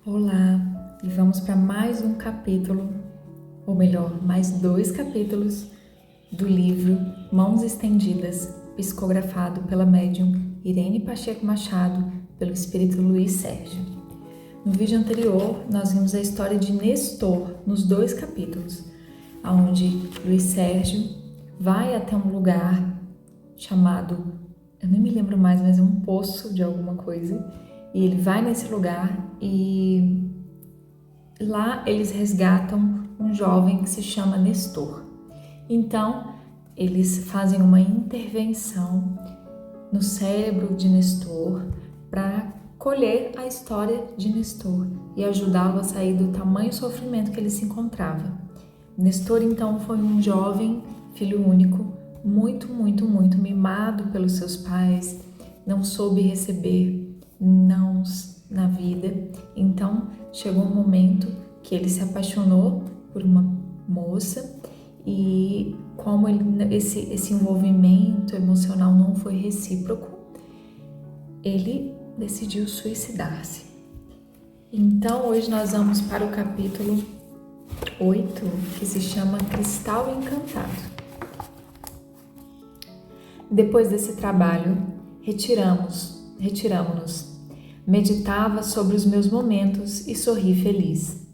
Olá, e vamos para mais um capítulo, ou melhor, mais 2 capítulos do livro Mãos Estendidas, psicografado pela médium Irene Pacheco Machado, pelo espírito Luiz Sérgio. No vídeo anterior, nós vimos a história de Nestor nos 2 capítulos, onde Luiz Sérgio vai até um lugar chamado, eu nem me lembro mais, mas é um poço de alguma coisa, e ele vai nesse lugar e lá eles resgatam um jovem que se chama Nestor. Então, eles fazem uma intervenção no cérebro de Nestor para colher a história de Nestor e ajudá-lo a sair do tamanho sofrimento que ele se encontrava. Nestor, então, foi um jovem, filho único, muito mimado pelos seus pais, não soube receber nãos na vida. Então chegou um momento que ele se apaixonou por uma moça e como esse envolvimento emocional não foi recíproco, ele decidiu suicidar-se. Então hoje nós vamos para o capítulo 8, que se chama Cristal Encantado. Depois desse trabalho, retiramo-nos. Meditava sobre os meus momentos e sorri feliz.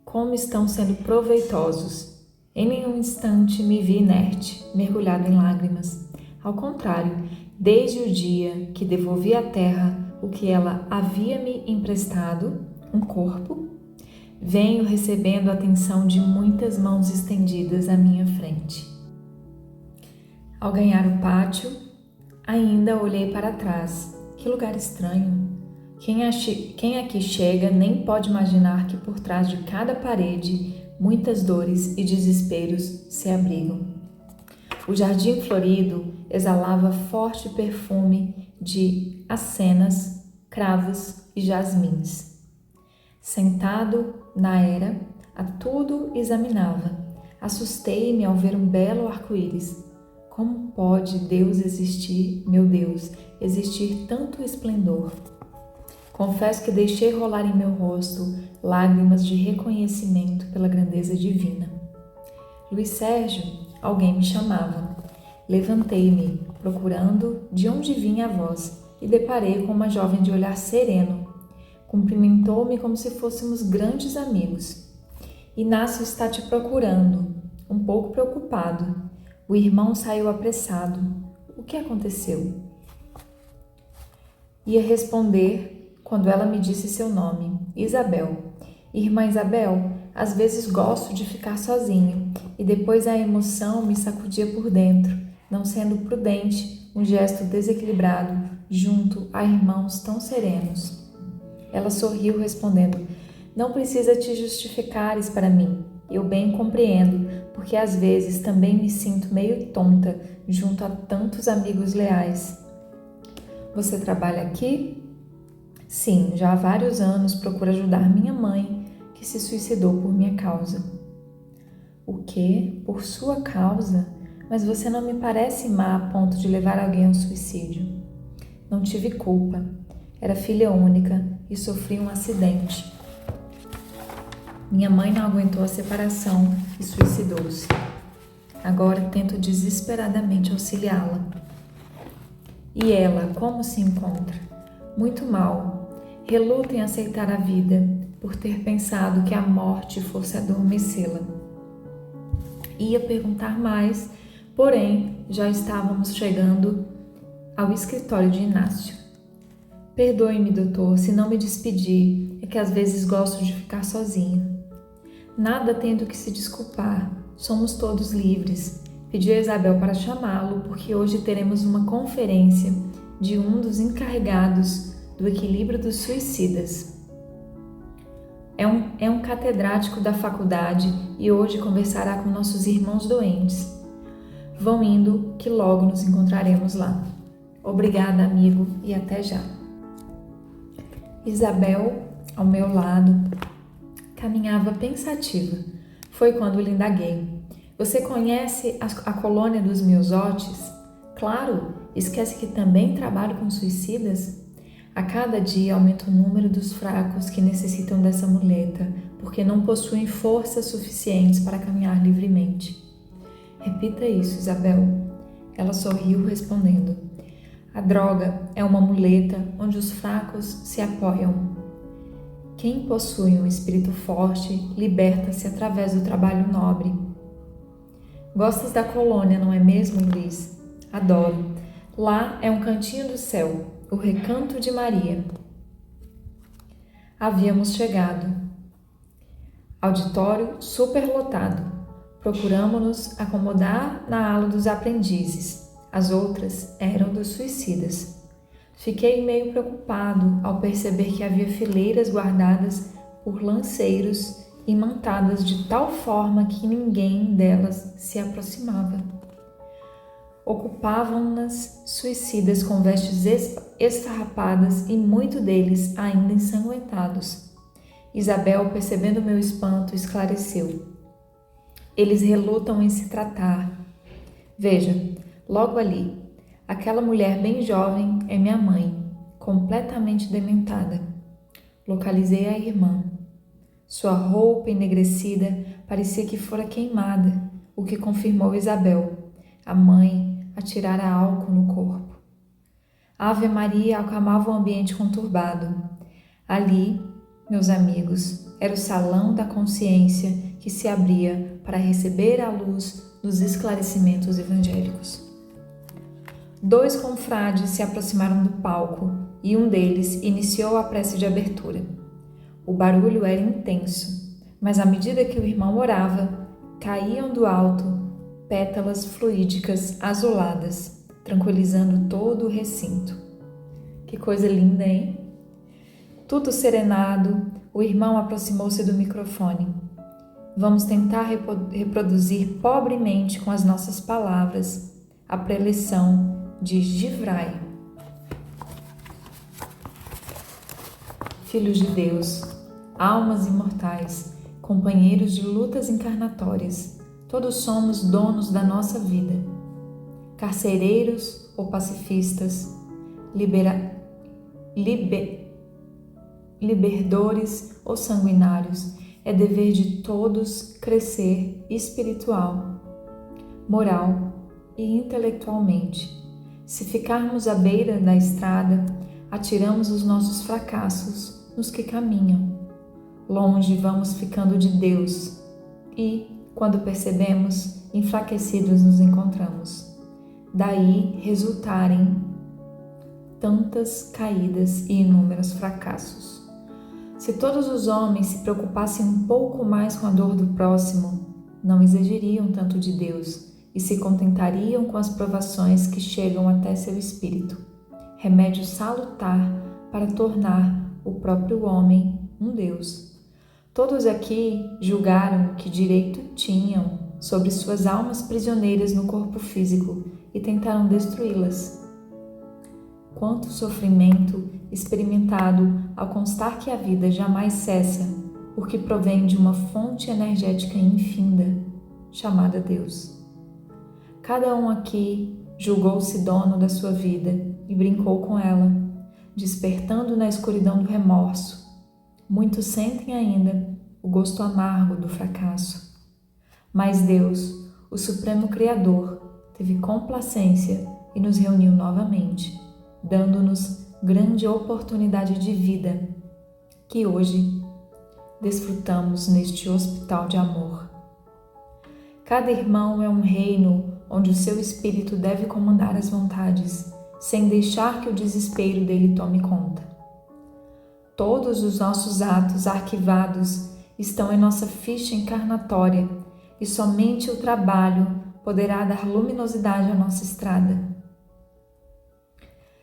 Como estão sendo proveitosos! Em nenhum instante me vi inerte, mergulhado em lágrimas. Ao contrário, desde o dia que devolvi à terra o que ela havia me emprestado, um corpo, venho recebendo a atenção de muitas mãos estendidas à minha frente. Ao ganhar o pátio, ainda olhei para trás. Que lugar estranho! Quem aqui chega nem pode imaginar que por trás de cada parede muitas dores e desesperos se abrigam. O jardim florido exalava forte perfume de acenas, cravos e jasmins. Sentado na era, a tudo examinava. Assustei-me ao ver um belo arco-íris. Como pode Deus existir, meu Deus, existir tanto esplendor? Confesso que deixei rolar em meu rosto lágrimas de reconhecimento pela grandeza divina. Luiz Sérgio, alguém me chamava. Levantei-me, procurando de onde vinha a voz, e deparei com uma jovem de olhar sereno. Cumprimentou-me como se fôssemos grandes amigos. Inácio está te procurando, um pouco preocupado. O irmão saiu apressado. O que aconteceu? Ia responder quando ela me disse seu nome, Isabel. Irmã Isabel, às vezes gosto de ficar sozinha e depois a emoção me sacudia por dentro, não sendo prudente, um gesto desequilibrado junto a irmãos tão serenos. Ela sorriu respondendo, não precisa te justificares para mim. Eu bem compreendo, porque às vezes também me sinto meio tonta junto a tantos amigos leais. Você trabalha aqui? Sim, já há vários anos procuro ajudar minha mãe, que se suicidou por minha causa. O quê? Por sua causa? Mas você não me parece má a ponto de levar alguém ao suicídio. Não tive culpa. Era filha única e sofri um acidente. Minha mãe não aguentou a separação e suicidou-se. Agora tento desesperadamente auxiliá-la. E ela, como se encontra? Muito mal. Reluta em aceitar a vida, por ter pensado que a morte fosse adormecê-la. Ia perguntar mais, porém já estávamos chegando ao escritório de Inácio. Perdoe-me, doutor, se não me despedi, é que às vezes gosto de ficar sozinha. Nada tendo que se desculpar, somos todos livres. Pedi a Isabel para chamá-lo porque hoje teremos uma conferência de um dos encarregados do equilíbrio dos suicidas. É um catedrático da faculdade e hoje conversará com nossos irmãos doentes. Vão indo que logo nos encontraremos lá. Obrigada, amigo, e até já. Isabel, ao meu lado, caminhava pensativa. Foi quando lhe indaguei. Você conhece a colônia dos Miosotis? Claro, esquece que também trabalho com suicidas? A cada dia aumenta o número dos fracos que necessitam dessa muleta, porque não possuem forças suficientes para caminhar livremente. Repita isso, Isabel. Ela sorriu, respondendo: a droga é uma muleta onde os fracos se apoiam. Quem possui um espírito forte liberta-se através do trabalho nobre. Gostas da colônia, não é mesmo, Luiz? Adoro. Lá é um cantinho do céu, o Recanto de Maria. Havíamos chegado. Auditório superlotado. Procuramos-nos acomodar na ala dos aprendizes. As outras eram dos suicidas. Fiquei meio preocupado ao perceber que havia fileiras guardadas por lanceiros imantadas de tal forma que ninguém delas se aproximava. Ocupavam-nas suicidas com vestes esfarrapadas e muitos deles ainda ensanguentados. Isabel, percebendo meu espanto, esclareceu. Eles relutam em se tratar. Veja, logo ali, aquela mulher bem jovem é minha mãe, completamente dementada. Localizei a irmã. Sua roupa enegrecida parecia que fora queimada, o que confirmou Isabel. A mãe atirara álcool no corpo. A Ave Maria acalmava o ambiente conturbado. Ali, meus amigos, era o salão da consciência que se abria para receber a luz dos esclarecimentos evangélicos. 2 confrades se aproximaram do palco e um deles iniciou a prece de abertura. O barulho era intenso, mas à medida que o irmão orava, caíam do alto pétalas fluídicas azuladas, tranquilizando todo o recinto. Que coisa linda, hein? Tudo serenado, o irmão aproximou-se do microfone. Vamos tentar reproduzir pobremente com as nossas palavras a preleção de Givrai. Filhos de Deus, almas imortais, companheiros de lutas encarnatórias, todos somos donos da nossa vida. Carcereiros ou pacifistas, liberdores ou sanguinários, é dever de todos crescer espiritual, moral e intelectualmente. Se ficarmos à beira da estrada, atiramos os nossos fracassos nos que caminham. Longe vamos ficando de Deus e, quando percebemos, enfraquecidos nos encontramos. Daí resultarem tantas caídas e inúmeros fracassos. Se todos os homens se preocupassem um pouco mais com a dor do próximo, não exigiriam tanto de Deus e se contentariam com as provações que chegam até seu espírito. Remédio salutar para tornar o próprio homem um Deus. Todos aqui julgaram que direito tinham sobre suas almas prisioneiras no corpo físico e tentaram destruí-las. Quanto sofrimento experimentado ao constar que a vida jamais cessa, porque provém de uma fonte energética infinda, chamada Deus. Cada um aqui julgou-se dono da sua vida e brincou com ela, despertando na escuridão do remorso. Muitos sentem ainda o gosto amargo do fracasso. Mas Deus, o Supremo Criador, teve complacência e nos reuniu novamente, dando-nos grande oportunidade de vida, que hoje desfrutamos neste hospital de amor. Cada irmão é um reino onde o seu espírito deve comandar as vontades, sem deixar que o desespero dele tome conta. Todos os nossos atos arquivados estão em nossa ficha encarnatória e somente o trabalho poderá dar luminosidade à nossa estrada.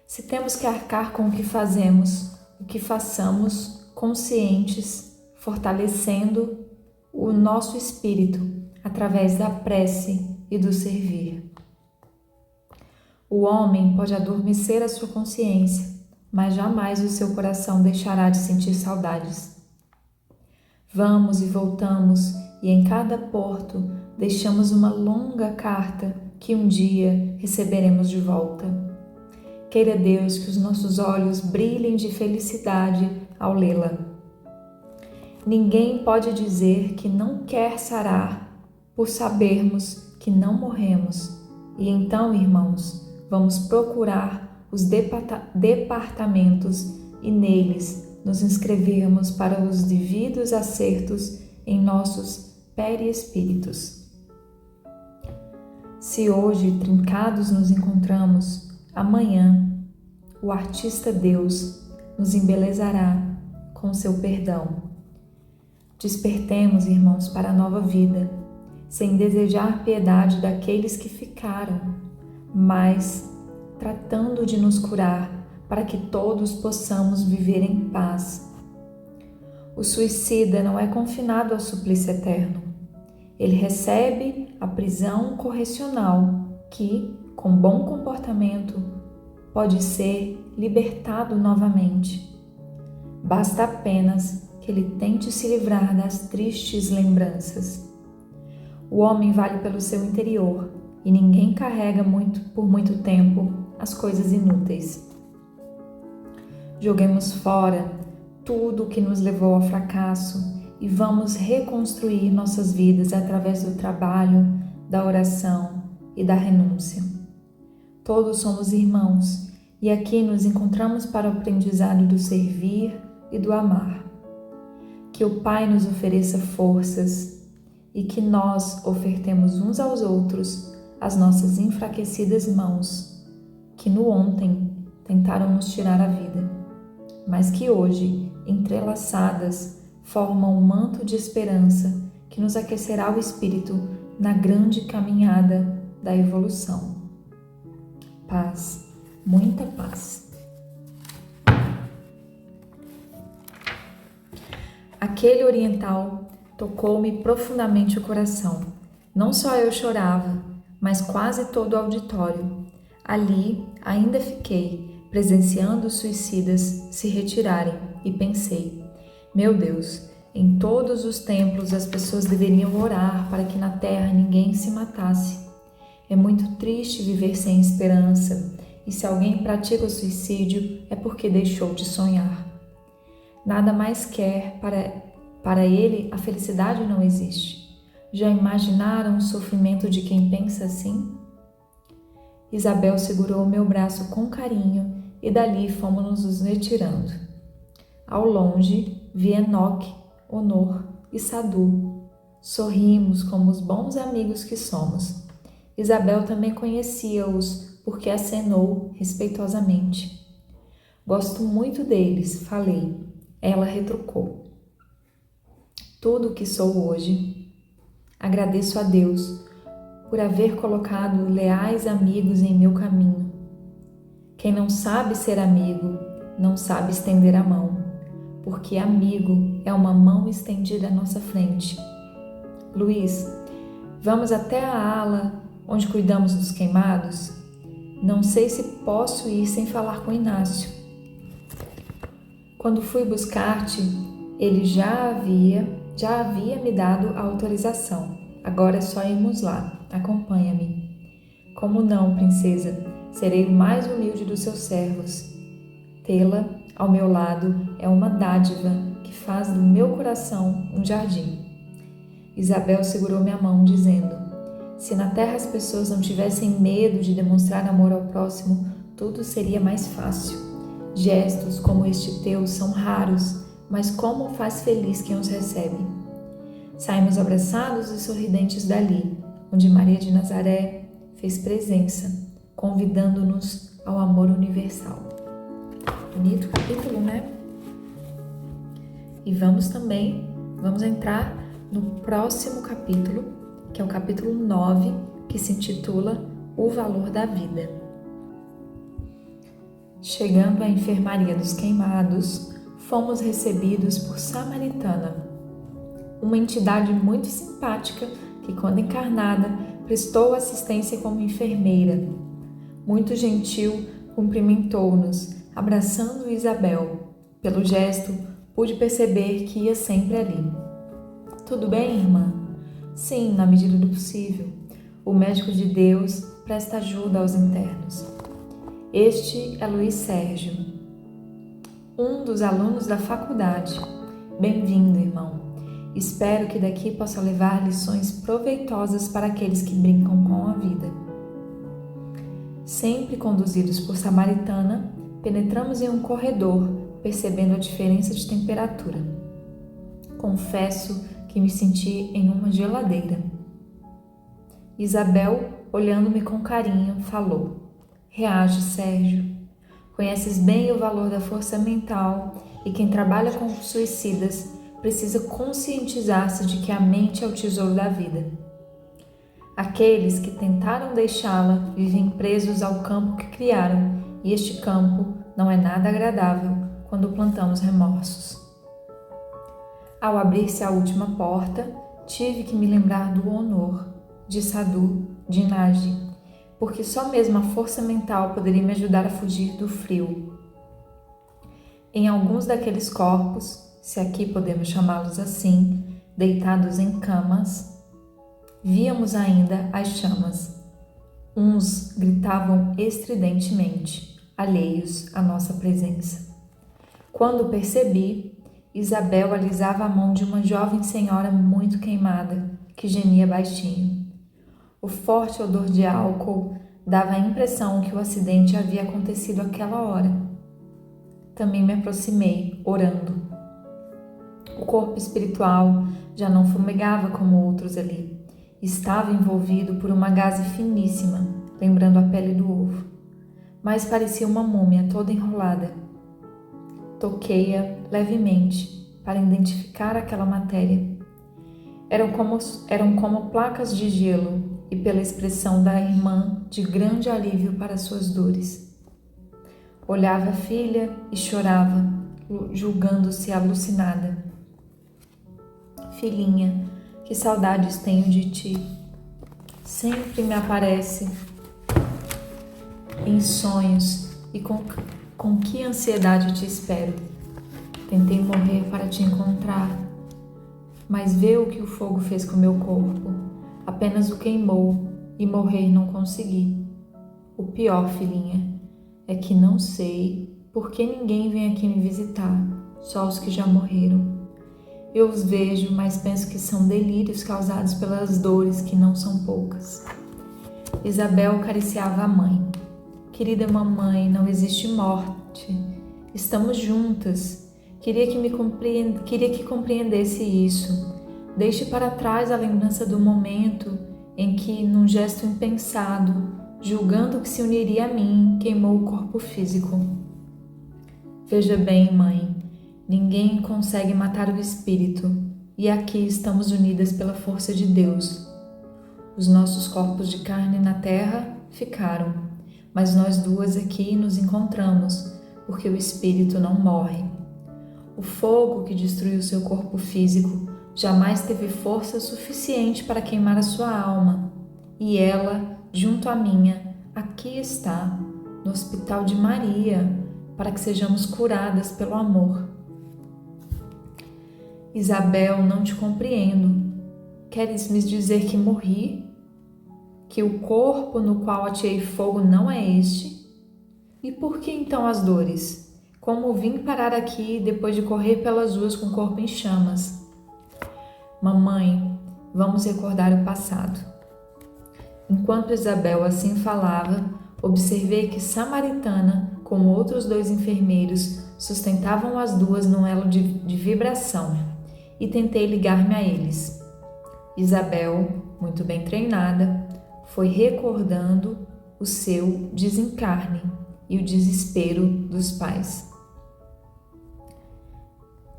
Se temos que arcar com o que fazemos, o que façamos conscientes, fortalecendo o nosso espírito através da prece e do servir. O homem pode adormecer a sua consciência, mas jamais o seu coração deixará de sentir saudades. Vamos e voltamos, e em cada porto deixamos uma longa carta que um dia receberemos de volta. Queira Deus que os nossos olhos brilhem de felicidade ao lê-la. Ninguém pode dizer que não quer sarar por sabermos que não morremos. E então, irmãos, vamos procurar os departamentos e neles nos inscrevermos para os devidos acertos em nossos perispíritos. Se hoje trincados nos encontramos, amanhã o artista Deus nos embelezará com seu perdão. Despertemos, irmãos, para a nova vida, sem desejar piedade daqueles que ficaram, mas tratando de nos curar para que todos possamos viver em paz. O suicida não é confinado ao suplício eterno. Ele recebe a prisão correcional que, com bom comportamento, pode ser libertado novamente. Basta apenas que ele tente se livrar das tristes lembranças. O homem vale pelo seu interior e ninguém carrega por muito tempo as coisas inúteis. Joguemos fora tudo o que nos levou ao fracasso e vamos reconstruir nossas vidas através do trabalho, da oração e da renúncia. Todos somos irmãos e aqui nos encontramos para o aprendizado do servir e do amar. Que o Pai nos ofereça forças e que nós ofertemos uns aos outros as nossas enfraquecidas mãos, que no ontem tentaram nos tirar a vida, mas que hoje, entrelaçadas, formam um manto de esperança que nos aquecerá o espírito na grande caminhada da evolução. Paz, muita paz. Aquele oriental tocou-me profundamente o coração. Não só eu chorava, mas quase todo o auditório. Ali ainda fiquei, presenciando os suicidas se retirarem, e pensei: meu Deus, em todos os templos as pessoas deveriam orar para que na terra ninguém se matasse. É muito triste viver sem esperança, e se alguém pratica o suicídio é porque deixou de sonhar. Nada mais quer, para ele a felicidade não existe. Já imaginaram o sofrimento de quem pensa assim? Isabel segurou o meu braço com carinho e dali fomos nos retirando. Ao longe vi Enoque, Honor e Sadu. Sorrimos como os bons amigos que somos. Isabel também conhecia-os porque acenou respeitosamente. Gosto muito deles, falei. Ela retrucou. Tudo o que sou hoje, agradeço a Deus por haver colocado leais amigos em meu caminho. Quem não sabe ser amigo, não sabe estender a mão, porque amigo é uma mão estendida à nossa frente. Luiz, vamos até a ala onde cuidamos dos queimados? Não sei se posso ir sem falar com Inácio. Quando fui buscar-te, ele já havia me dado a autorização. Agora é só irmos lá. Acompanha-me. Como não, princesa? Serei o mais humilde dos seus servos. Tê-la ao meu lado é uma dádiva que faz do meu coração um jardim. Isabel segurou minha mão, dizendo: se na terra as pessoas não tivessem medo de demonstrar amor ao próximo, tudo seria mais fácil. Gestos como este teu são raros, mas como faz feliz quem os recebe. Saímos abraçados e sorridentes dali, onde Maria de Nazaré fez presença, convidando-nos ao amor universal. Bonito capítulo, né? E vamos entrar no próximo capítulo, que é o capítulo 9, que se intitula O Valor da Vida. Chegando à enfermaria dos queimados, fomos recebidos por Samaritana, uma entidade muito simpática que, quando encarnada, prestou assistência como enfermeira. Muito gentil, cumprimentou-nos, abraçando Isabel. Pelo gesto, pude perceber que ia sempre ali. Tudo bem, irmã? Sim, na medida do possível. O médico de Deus presta ajuda aos internos. Este é Luiz Sérgio, um dos alunos da faculdade. Bem-vindo, irmão. Espero que daqui possa levar lições proveitosas para aqueles que brincam com a vida. Sempre conduzidos por Samaritana, penetramos em um corredor, percebendo a diferença de temperatura. Confesso que me senti em uma geladeira. Isabel, olhando-me com carinho, falou: Reage, Sérgio. Conheces bem o valor da força mental e quem trabalha com suicidas precisa conscientizar-se de que a mente é o tesouro da vida. Aqueles que tentaram deixá-la vivem presos ao campo que criaram, e este campo não é nada agradável quando plantamos remorsos. Ao abrir-se a última porta, tive que me lembrar do honor, de Sadhu, de Naji, porque só mesmo a força mental poderia me ajudar a fugir do frio. Em alguns daqueles corpos, se aqui podemos chamá-los assim, deitados em camas, víamos ainda as chamas. Uns gritavam estridentemente, alheios à nossa presença. Quando percebi, Isabel alisava a mão de uma jovem senhora muito queimada, que gemia baixinho. O forte odor de álcool dava a impressão que o acidente havia acontecido àquela hora. Também me aproximei, orando. O corpo espiritual já não fumegava como outros ali. Estava envolvido por uma gaze finíssima, lembrando a pele do ovo. Mas parecia uma múmia toda enrolada. Toquei-a levemente para identificar aquela matéria. Eram como placas de gelo, e pela expressão da irmã de grande alívio para suas dores. Olhava a filha e chorava, julgando-se alucinada. Filhinha, que saudades tenho de ti. Sempre me aparece em sonhos e com que ansiedade te espero. Tentei morrer para te encontrar, mas vê o que o fogo fez com meu corpo. Apenas o queimou e morrer não consegui. O pior, filhinha, é que não sei por que ninguém vem aqui me visitar, só os que já morreram. Eu os vejo, mas penso que são delírios causados pelas dores que não são poucas. Isabel acariciava a mãe. Querida mamãe, não existe morte. Estamos juntas. Queria que compreendesse isso. Deixe para trás a lembrança do momento em que, num gesto impensado, julgando que se uniria a mim, queimou o corpo físico. Veja bem, mãe, ninguém consegue matar o espírito, e aqui estamos unidas pela força de Deus. Os nossos corpos de carne na terra ficaram, mas nós duas aqui nos encontramos, porque o espírito não morre. O fogo que destruiu seu corpo físico jamais teve força suficiente para queimar a sua alma, e ela, junto à minha, aqui está, no Hospital de Maria, para que sejamos curadas pelo amor. Isabel, não te compreendo. Queres me dizer que morri? Que o corpo no qual ateei fogo não é este? E por que então as dores? Como vim parar aqui depois de correr pelas ruas com o corpo em chamas? Mamãe, vamos recordar o passado. Enquanto Isabel assim falava, observei que Samaritana, com outros 2 enfermeiros, sustentavam as duas num elo de vibração, e tentei ligar-me a eles. Isabel, muito bem treinada, foi recordando o seu desencarne e o desespero dos pais.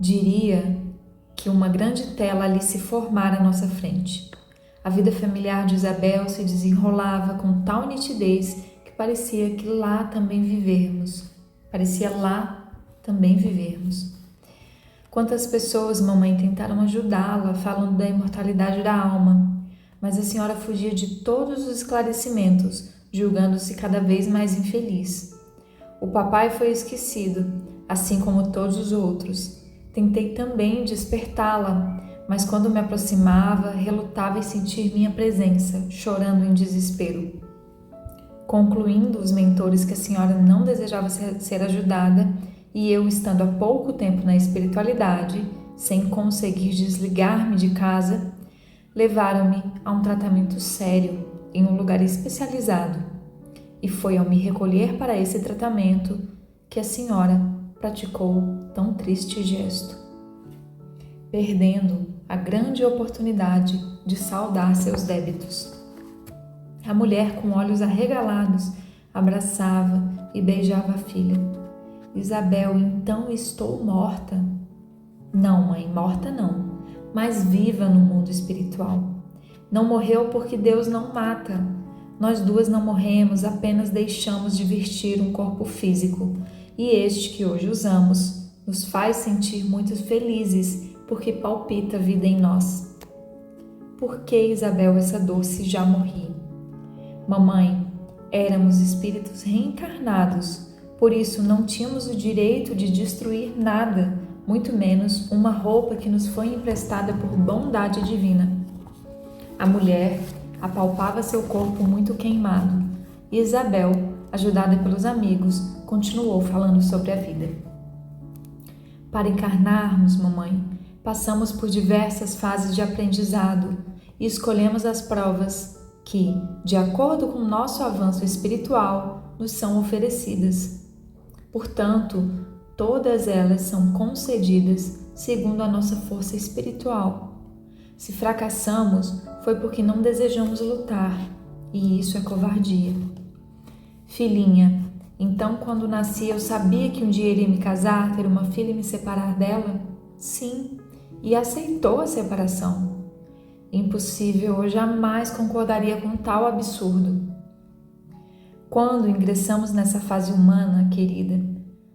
Diria que uma grande tela ali se formara à nossa frente. A vida familiar de Isabel se desenrolava com tal nitidez que parecia lá também vivermos. Quantas pessoas, mamãe, tentaram ajudá-la, falando da imortalidade da alma, mas a senhora fugia de todos os esclarecimentos, julgando-se cada vez mais infeliz. O papai foi esquecido, assim como todos os outros. Tentei também despertá-la, mas quando me aproximava, relutava em sentir minha presença, chorando em desespero. Concluindo os mentores que a senhora não desejava ser ajudada e eu, estando há pouco tempo na espiritualidade, sem conseguir desligar-me de casa, levaram-me a um tratamento sério em um lugar especializado. E foi ao me recolher para esse tratamento que a senhora praticou tão triste gesto, perdendo a grande oportunidade de saldar seus débitos. A mulher, com olhos arregalados, abraçava e beijava a filha. Isabel, então estou morta? Não, mãe, morta não, mas viva no mundo espiritual. Não morreu porque Deus não mata. Nós duas não morremos, apenas deixamos de vestir um corpo físico. E este que hoje usamos nos faz sentir muito felizes porque palpita a vida em nós. Por que, Isabel, essa dor se já morri? Mamãe, éramos espíritos reencarnados, por isso não tínhamos o direito de destruir nada, muito menos uma roupa que nos foi emprestada por bondade divina. A mulher apalpava seu corpo muito queimado e Isabel, ajudada pelos amigos, continuou falando sobre a vida. Para encarnarmos, mamãe, passamos por diversas fases de aprendizado e escolhemos as provas que, de acordo com nosso avanço espiritual, nos são oferecidas. Portanto, todas elas são concedidas segundo a nossa força espiritual. Se fracassamos, foi porque não desejamos lutar, e isso é covardia. Filhinha, então quando nasci eu sabia que um dia iria me casar, ter uma filha e me separar dela? Sim, e aceitou a separação. Impossível, eu jamais concordaria com tal absurdo. Quando ingressamos nessa fase humana, querida,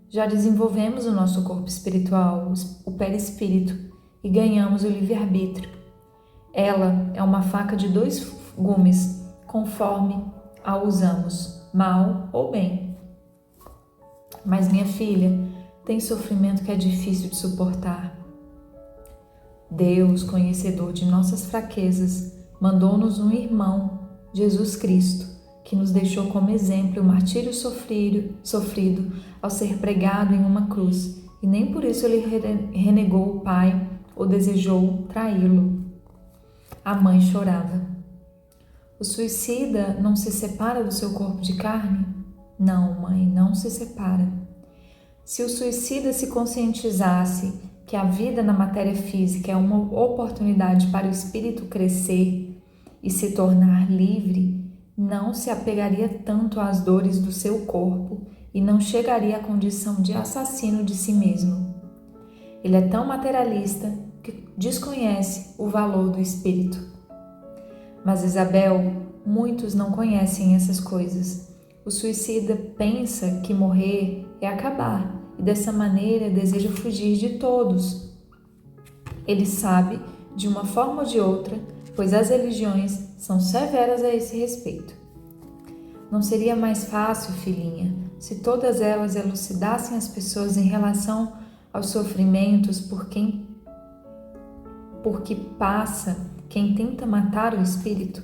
já desenvolvemos o nosso corpo espiritual, o perispírito, e ganhamos o livre-arbítrio. Ela é uma faca de 2 gumes, conforme a usamos, mal ou bem. Mas minha filha tem sofrimento que é difícil de suportar. Deus, conhecedor de nossas fraquezas, mandou-nos um irmão, Jesus Cristo, que nos deixou como exemplo o martírio sofrido ao ser pregado em uma cruz, e nem por isso ele renegou o Pai ou desejou traí-lo. A mãe chorava. O suicida não se separa do seu corpo de carne? Não, mãe, não se separa. Se o suicida se conscientizasse que a vida na matéria física é uma oportunidade para o espírito crescer e se tornar livre, não se apegaria tanto às dores do seu corpo e não chegaria à condição de assassino de si mesmo. Ele é tão materialista que desconhece o valor do espírito. Mas Isabel, muitos não conhecem essas coisas. O suicida pensa que morrer é acabar e dessa maneira deseja fugir de todos. Ele sabe, de uma forma ou de outra, pois as religiões são severas a esse respeito. Não seria mais fácil, filhinha, se todas elas elucidassem as pessoas em relação aos sofrimentos por que passa quem tenta matar o espírito?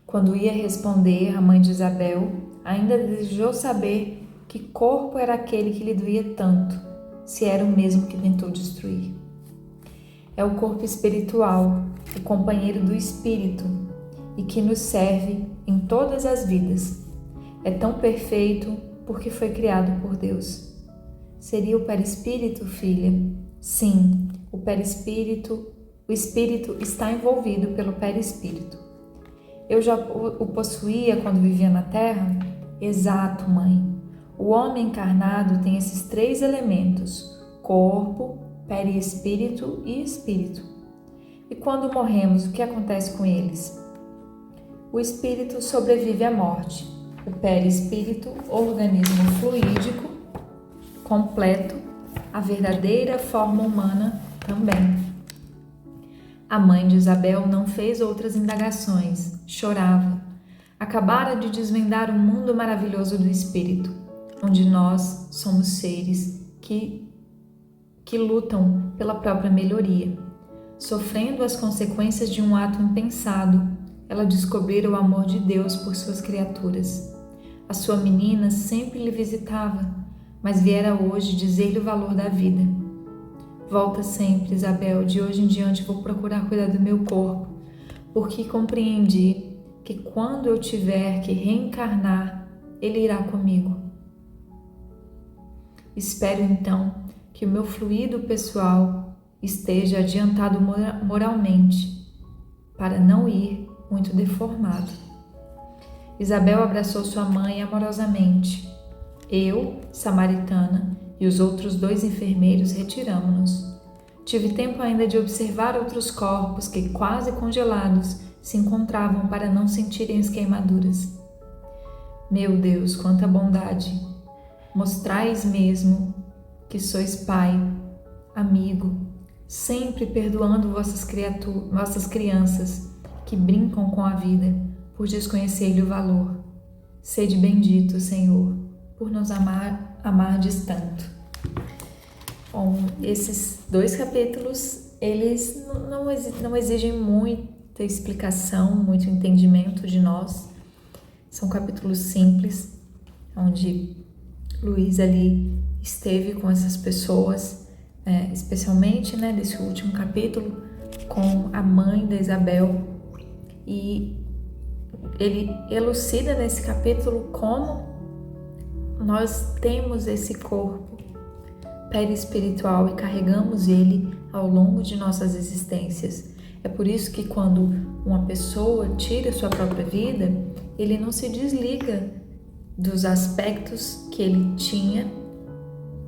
Quando ia responder, a mãe de Isabel ainda desejou saber que corpo era aquele que lhe doía tanto, se era o mesmo que tentou destruir. É o corpo espiritual, o companheiro do espírito, e que nos serve em todas as vidas. É tão perfeito porque foi criado por Deus. Seria o perispírito, filha? Sim, o espírito está envolvido pelo perispírito. Eu já o possuía quando vivia na Terra? Exato, mãe. O homem encarnado tem esses 3 elementos: corpo, perispírito e espírito. E quando morremos, o que acontece com eles? O espírito sobrevive à morte. O perispírito, organismo fluídico, completo, a verdadeira forma humana também. A mãe de Isabel não fez outras indagações, chorava. Acabara de desvendar o mundo maravilhoso do espírito, onde nós somos seres que lutam pela própria melhoria. Sofrendo as consequências de um ato impensado, ela descobrira o amor de Deus por suas criaturas. A sua menina sempre lhe visitava, mas viera hoje dizer-lhe o valor da vida. Volta sempre, Isabel, de hoje em diante vou procurar cuidar do meu corpo, porque compreendi que quando eu tiver que reencarnar, ele irá comigo. Espero então que o meu fluido pessoal esteja adiantado moralmente, para não ir muito deformado. Isabel abraçou sua mãe amorosamente. Eu, samaritana, e os outros 2 enfermeiros retiramo-nos. Tive tempo ainda de observar outros corpos que, quase congelados, se encontravam para não sentirem as queimaduras. Meu Deus, quanta bondade! Mostrais mesmo que sois pai, amigo, sempre perdoando vossas crianças que brincam com a vida por desconhecer-lhe o valor. Sede bendito, Senhor, por nos amardes tanto. Bom, esses 2 capítulos, eles não exigem muita explicação, muito entendimento de nós. São capítulos simples, onde Luiz ali esteve com essas pessoas, especialmente desse último capítulo, com a mãe da Isabel, e ele elucida nesse capítulo como nós temos esse corpo perispiritual e carregamos ele ao longo de nossas existências. É por isso que quando uma pessoa tira sua própria vida, ele não se desliga dos aspectos que ele tinha,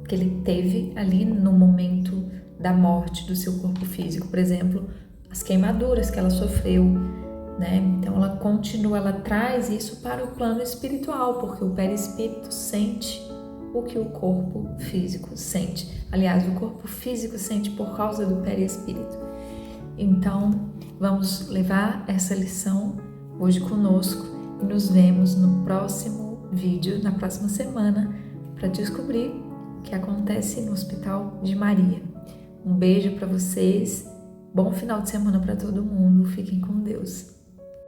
que ele teve ali no momento da morte do seu corpo físico. Por exemplo, as queimaduras que ela sofreu, Então ela continua, ela traz isso para o plano espiritual, porque o perispírito sente o que o corpo físico sente. Aliás, o corpo físico sente por causa do perispírito. Então, vamos levar essa lição hoje conosco e nos vemos no próximo vídeo, na próxima semana, para descobrir o que acontece no Hospital de Maria. Um beijo para vocês, bom final de semana para todo mundo, fiquem com Deus.